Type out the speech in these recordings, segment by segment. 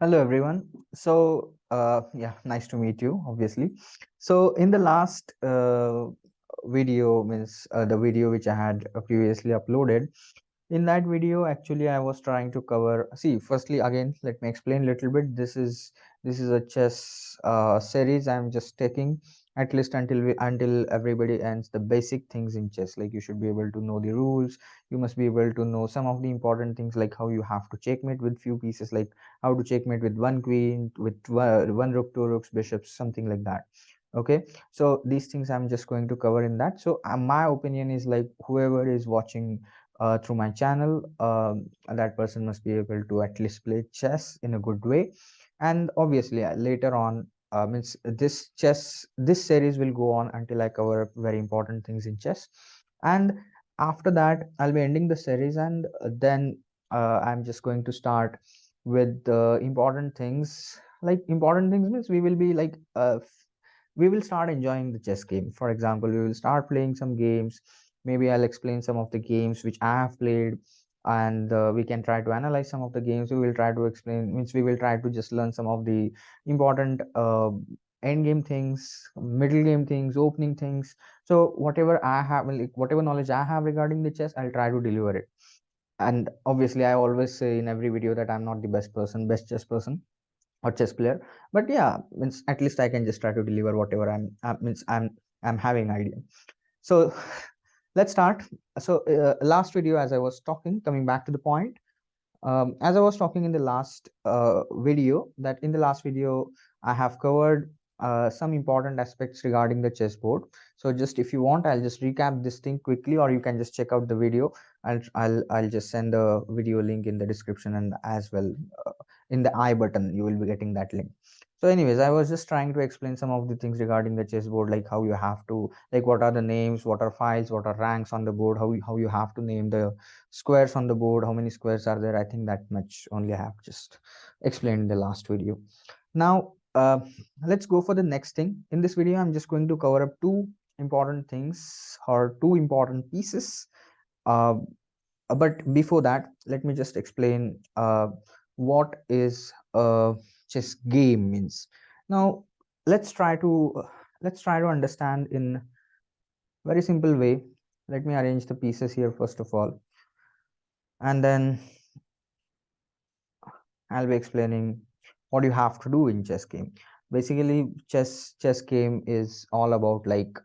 Hello everyone. Yeah, nice to meet you, obviously. So in the last video, means the video which I had previously uploaded, in that video actually I was trying to cover, see, firstly again let me explain a little bit. This is a chess series I'm just taking, at least until everybody ends the basic things in chess. Like, you should be able to know the rules, you must be able to know some of the important things, like how you have to checkmate with few pieces, like how to checkmate with one queen, with one rook, two rooks, bishops, something like that. Okay, so these things I'm just going to cover in that. So my opinion is, like, whoever is watching through my channel, that person must be able to at least play chess in a good way. And obviously later on, means this series will go on until I cover very important things in chess. And after that I'll be ending the series, and then I'm just going to start with the important things. Like, important things means we will be like we will start enjoying the chess game. For example, we will start playing some games. Maybe I'll explain some of the games which I have played, and we can try to analyze some of the games. We will try to explain, means we will try to just learn some of the important end game things, middle game things, opening things. So whatever I have, like whatever knowledge I have regarding the chess, I'll try to deliver it. And obviously I always say in every video that I'm not the best chess person or chess player, but yeah, means at least I can just try to deliver whatever I'm having idea. So let's start. So last video, as I was talking, coming back to the point, as I was talking in the last video, that in the last video I have covered some important aspects regarding the chessboard. So just, if you want, I'll just recap this thing quickly, or you can just check out the video. I'll just send the video link in the description, and as well in the I button you will be getting that link. So anyways, I was just trying to explain some of the things regarding the chessboard, like how you have to, like, what are the names, what are files, what are ranks on the board, how you have to name the squares on the board, how many squares are there. I think that much only I have just explained in the last video. Now let's go for the next thing. In this video I'm just going to cover up two important things, or two important pieces. uh, but before that, let me just explain what is a chess game means. Now let's try to let's try to understand in very simple way. Let me arrange the pieces here first of all, and then I'll be explaining what you have to do in chess game. Basically, chess game is all about, like,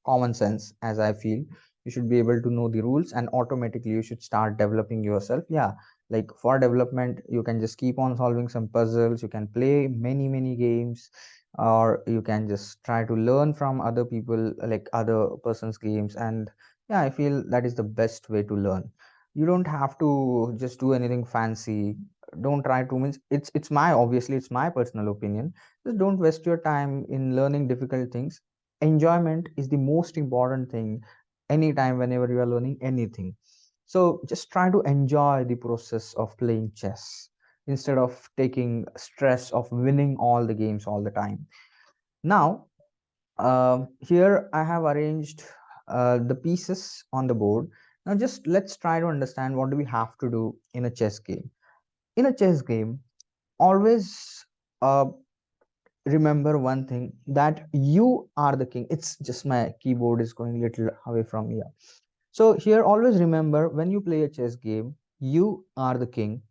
common sense, as I feel. You should be able to know the rules, and automatically you should start developing yourself. Yeah, like, for development, you can just keep on solving some puzzles. You can play many games, or you can just try to learn from other people, like other person's games. And yeah, I feel that is the best way to learn. You don't have to just do anything fancy. Don't try to, means, it's my, obviously it's my personal opinion, just don't waste your time in learning difficult things. Enjoyment is the most important thing anytime, whenever you are learning anything. So just try to enjoy the process of playing chess, instead of taking stress of winning all the games all the time. Now here I have arranged the pieces on the board. Now just let's try to understand what do we have to do in a chess game. In a chess game, always uh, remember one thing, that you are the king. It's just my keyboard is going little away from here. So here, always remember, when you play a chess game, you are the king,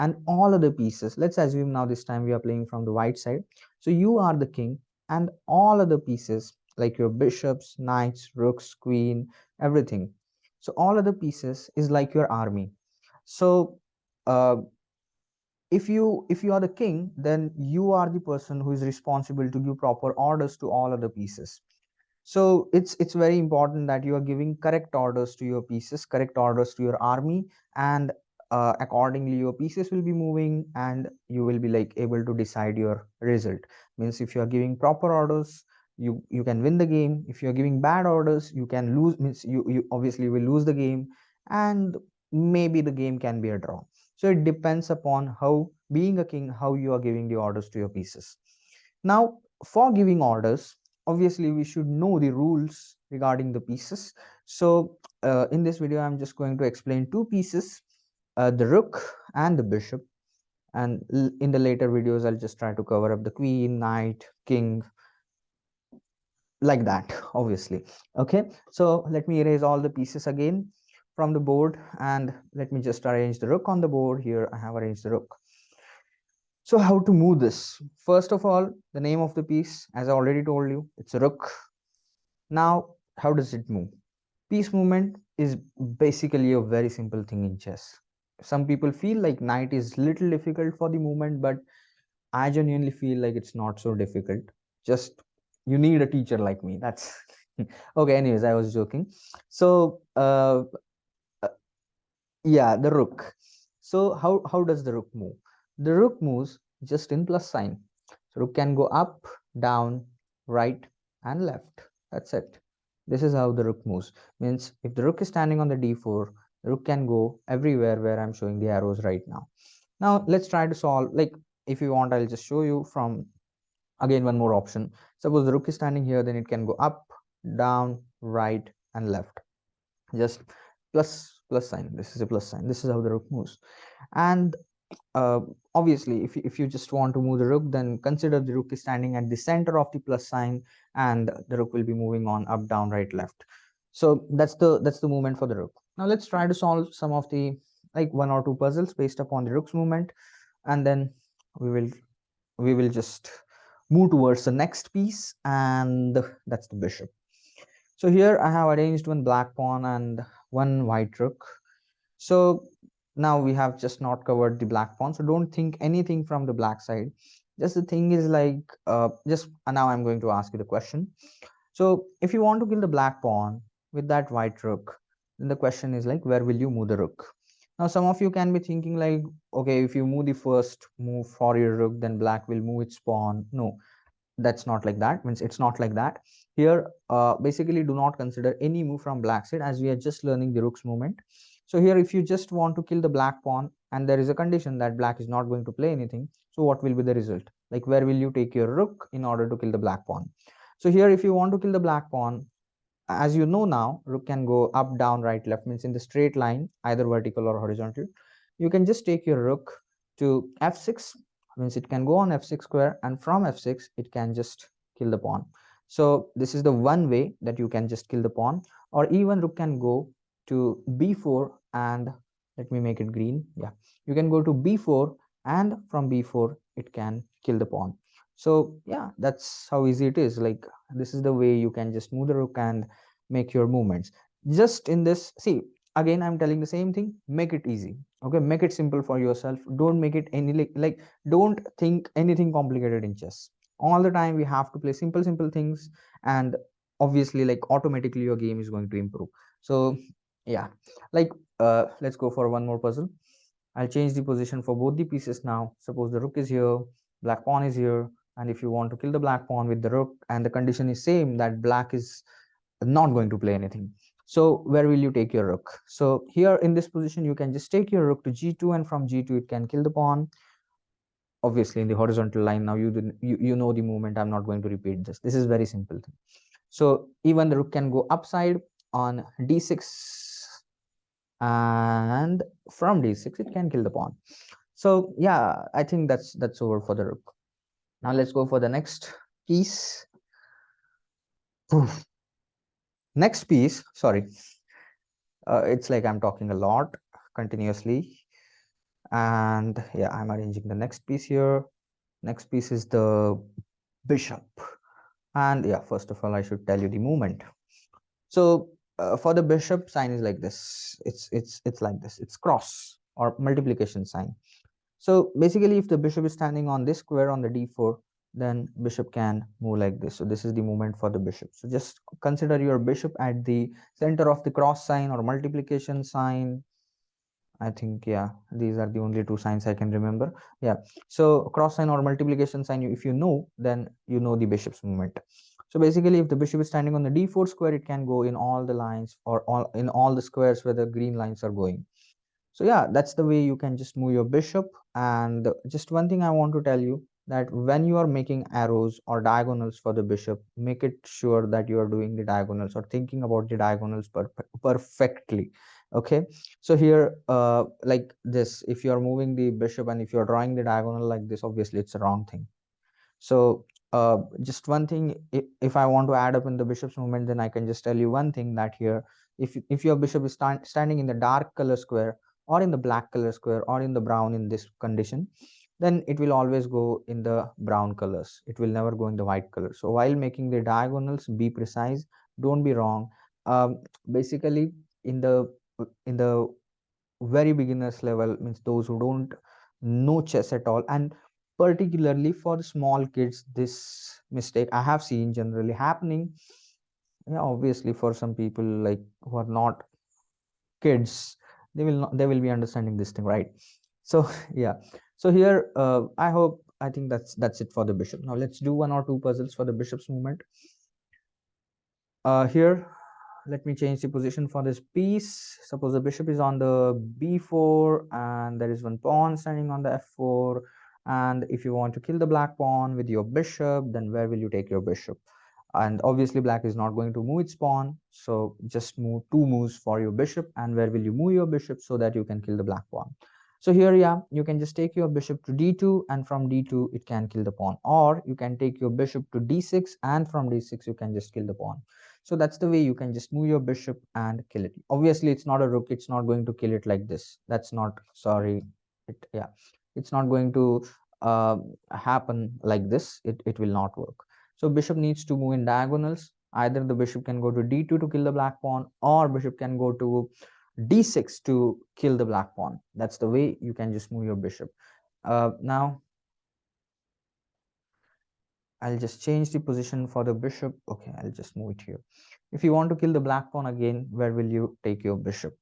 and all other pieces, let's assume now this time we are playing from the white side. So you are the king, and all other pieces, like your bishops, knights, rooks, queen, everything. So all other pieces is like your army. So uh, if you are the king, then you are the person who is responsible to give proper orders to all other pieces. So it's very important that you are giving correct orders to your pieces, correct orders to your army. And accordingly your pieces will be moving, and you will be, like, able to decide your result. Means, if you are giving proper orders, you can win the game. If you are giving bad orders, you can lose, means you obviously will lose the game. And maybe the game can be a draw. So it depends upon how, being a king, how you are giving the orders to your pieces. Now, for giving orders, obviously we should know the rules regarding the pieces. So in this video I'm just going to explain two pieces, the rook and the bishop. and in the later videos I'll just try to cover up the queen, knight, king, like that, obviously. Okay, so let me erase all the pieces again from the board, and let me just arrange the rook on the board. Here I have arranged the rook. So how to move this? First of all, the name of the piece, as I already told you, it's a rook. Now, how does it move? Piece movement is basically a very simple thing in chess. Some people feel like knight is little difficult for the movement, but I genuinely feel like it's not so difficult. Just you need a teacher like me. That's okay. Anyways, I was joking. So yeah, the rook. So how does the rook move? The rook moves just in plus sign. So rook can go up, down, right, and left. That's it. This is how the rook moves. Means if the rook is standing on the d4, the rook can go everywhere where I'm showing the arrows right now. Now let's try to solve. Like if you want, I'll just show you from again one more option. Suppose the rook is standing here, then it can go up, down, right, and left. Just plus sign. This is a plus sign. This is how the rook moves. And uh, obviously if you just want to move the rook, then consider the rook is standing at the center of the plus sign, and the rook will be moving on up, down, right, left. So that's the movement for the rook. Now let's try to solve some of the like one or two puzzles based upon the rook's movement, and then we will just move towards the next piece, and that's the bishop. So here I have arranged one black pawn and one white rook. So now we have just not covered the black pawn, so don't think anything from the black side. Just the thing is like just now I'm going to ask you the question. So if you want to kill the black pawn with that white rook, then the question is like, where will you move the rook? Now some of you can be thinking like, okay, if you move the first move for your rook, then black will move its pawn. No, that's not like that. Means it's not like that. Here basically do not consider any move from black side, as we are just learning the rook's movement. So here if you just want to kill the black pawn, and there is a condition that black is not going to play anything, so what will be the result? Like where will you take your rook in order to kill the black pawn? So here if you want to kill the black pawn, as you know now, rook can go up, down, right, left, means in the straight line, either vertical or horizontal. You can just take your rook to f6, means it can go on f6 square, and from f6 it can just kill the pawn. So this is the one way that you can just kill the pawn. Or even rook can go to b4, and let me make it green. Yeah, you can go to b4, and from b4 it can kill the pawn. So yeah, that's how easy it is. Like this is the way you can just move the rook and make your movements. Just in this, see, again I'm telling the same thing, make it easy. Okay, make it simple for yourself. Don't make it any like don't think anything complicated in chess. All the time we have to play simple things, and obviously like automatically your game is going to improve. So yeah, like let's go for one more puzzle. I'll change the position for both the pieces now. Suppose the rook is here, black pawn is here, and if you want to kill the black pawn with the rook, and the condition is same that black is not going to play anything, so where will you take your rook? So here in this position you can just take your rook to g2, and from g2 it can kill the pawn, obviously in the horizontal line. Now you know the movement. I'm not going to repeat this. This is very simple thing. So even the rook can go upside on d6, and from d6 it can kill the pawn. So yeah, I think that's over for the rook. Now let's go for the next piece. Next piece, sorry, it's like I'm talking a lot continuously. And yeah, I'm arranging the next piece here. Next piece is the bishop. And yeah, first of all I should tell you the movement. So for the bishop, sign is like this. It's like this. It's cross or multiplication sign. So basically if the bishop is standing on this square on the d4, then bishop can move like this. So this is the movement for the bishop. So just consider your bishop at the center of the cross sign or multiplication sign. I think yeah, these are the only two signs I can remember. Yeah, so cross sign or multiplication sign, if you know, then you know the bishop's movement. So basically if the bishop is standing on the d4 square, it can go in all the lines or all in all the squares where the green lines are going. So yeah, that's the way you can just move your bishop. And just one thing I want to tell you, that when you are making arrows or diagonals for the bishop, make it sure that you are doing the diagonals or thinking about the diagonals perfectly. Okay, so here like this, if you are moving the bishop and if you are drawing the diagonal like this, obviously it's a wrong thing. So just one thing, if I want to add up in the bishop's movement, then I can just tell you one thing, that here, if your bishop is standing in the dark color square or in the black color square or in the brown in this condition, then it will always go in the brown colors. It will never go in the white color. So while making the diagonals, be precise, don't be wrong. Basically, in the very beginners level, means those who don't know chess at all, and particularly for the small kids, this mistake I have seen generally happening. Yeah, obviously for some people like who are not kids, they will be understanding this thing, right? So yeah, so here I think that's it for the bishop. Now let's do one or two puzzles for the bishop's movement. Here, let me change the position for this piece. Suppose the bishop is on the b4 and there is one pawn standing on the f4, and if you want to kill the black pawn with your bishop, then where will you take your bishop? And obviously black is not going to move its pawn, so just move two moves for your bishop. And where will you move your bishop so that you can kill the black pawn? So here, yeah, you can just take your bishop to d2, and from d2 it can kill the pawn, or you can take your bishop to d6, and from d6 you can just kill the pawn. So that's the way you can just move your bishop and kill it. Obviously it's not a rook, it's not going to kill it like this. That's not, sorry, it, yeah, it's not going to happen like this. It will not work. So bishop needs to move in diagonals. Either the bishop can go to d2 to kill the black pawn, or bishop can go to d6 to kill the black pawn. That's the way you can just move your bishop. Now I'll just change the position for the bishop. Okay, I'll just move it here. If you want to kill the black pawn again, where will you take your bishop?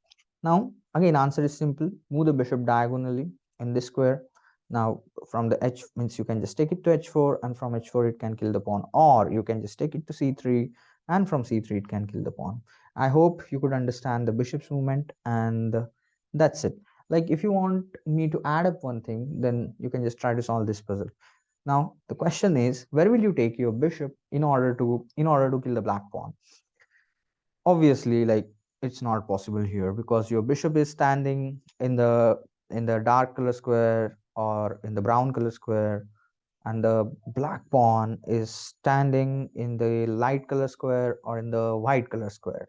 Now, again, answer is simple. Move the bishop diagonally in this square. Now, from the h means you can just take it to h4, and from h4 it can kill the pawn, or you can just take it to c3, and from c3 it can kill the pawn. I hope you could understand the bishop's movement, and that's it. Like, if you want me to add up one thing, then you can just try to solve this puzzle. Now the question is, where will you take your bishop in order to kill the black pawn? Obviously, like, it's not possible here, because your bishop is standing in the dark color square or in the brown color square, and the black pawn is standing in the light color square or in the white color square.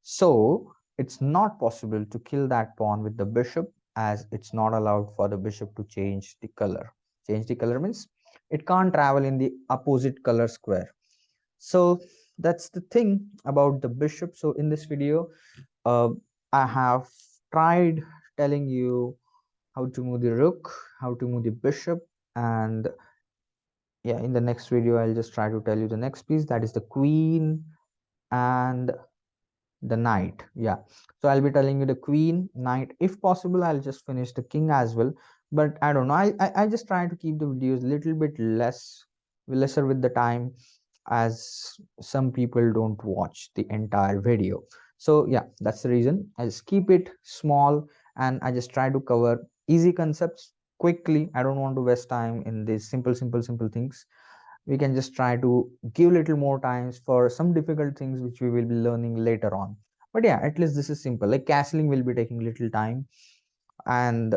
So it's not possible to kill that pawn with the bishop, as it's not allowed for the bishop to change the color. Change the color means it can't travel in the opposite color square. So that's the thing about the bishop. So in this video, uh, I have tried telling you how to move the rook, how to move the bishop, and yeah, in the next video I'll just try to tell you the next piece, that is the queen and the knight. Yeah, so I'll be telling you the queen, knight. If possible, I'll just finish the king as well, but I don't know. I just try to keep the videos little bit lesser with the time, as some people don't watch the entire video. So yeah, that's the reason I just keep it small, and I just try to cover easy concepts quickly. I don't want to waste time in these simple things. We can just try to give little more times for some difficult things which we will be learning later on. But yeah, at least this is simple. Like, castling will be taking little time, and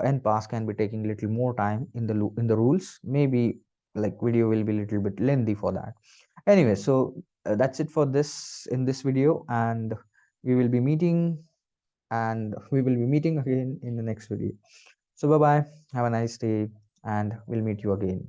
end pass can be taking little more time in the rules. Maybe like video will be a little bit lengthy for that. Anyway, so that's it for this in this video, and we will be meeting again in the next video. So bye bye, have a nice day, and we'll meet you again.